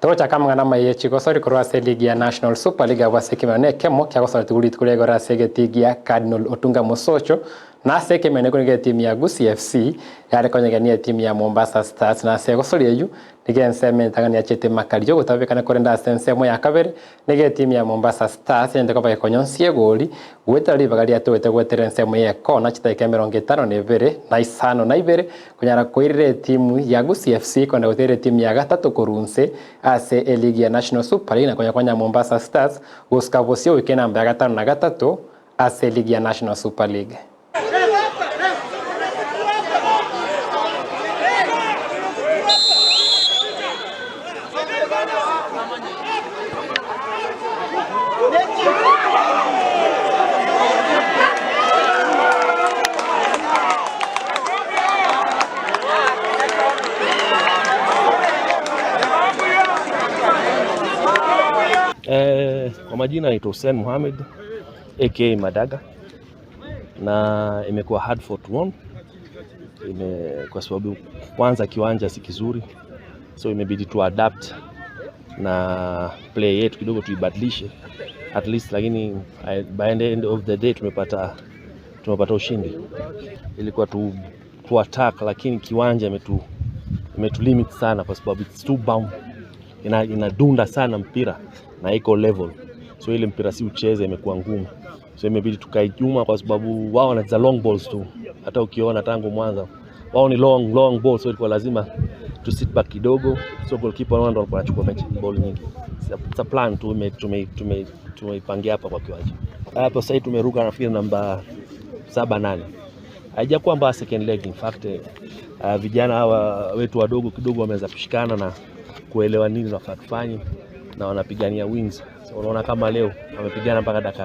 Tocha kama ngana maye chiko sori kurwa se ligi ya National Super League wa sekimene kemo kya gosora tugulit kule gora sege tigi ya Cardinal Otunga Mosocho na sekimene kule timu ya Gusii FC yale kwenye timu ya Mombasa Stars na se gosori yeyu nige nseme tangani ya chete makalijo gutabikana korenda sense mo ya kabere nige timu ya Mombasa Stars yende kwa konyonsie goli wetali bagalia tuwete gwetere nsemo ye kona chitaike 52 na isano na ibere kunyara koirire timu ya Gusii FC kwenda gwetere timu ya gatatu kurunse ase ligi ya National Super League na kwanya Mombasa Stars uskavosio wiki namba ya 5 na 3 ase ligi ya National Super League. Kwa majina naitwa Hussein Mohamed aka Madaga, na imekuwa hard for to win kwa sababu kwanza kiwanja si kizuri, so imebidi tu adapt na play yetu kidogo tuibadilishe at least, lakini by the end of the day tumepata ushindi. Ilikuwa tu attack, lakini kiwanja imetu limit sana kwa sababu it's too bound, inadunda sana mpira na iko level, so ile mpira si ucheze imekuwa ngumu, so imebidi tukae nyuma kwa sababu wao wanacheza long balls tu. Hata ukiona tangu mwanzo wao ni long balls, so ilikuwa lazima to sit back kidogo, so goalkeeper ndo alikuwa anachukua ball nyingi. It's a plan tu tumeipangia hapa kwa kiwanja. Hapo sasa tumeruka nafikiri namba 7-8. Haijakuwa mbaya second leg, in fact vijana hawa wetu wadogo kidogo wameweza kushikana na kuelewa nini tunafaa tufanye na wanapigania wins. So unaona kama leo wamepigana mpaka dakika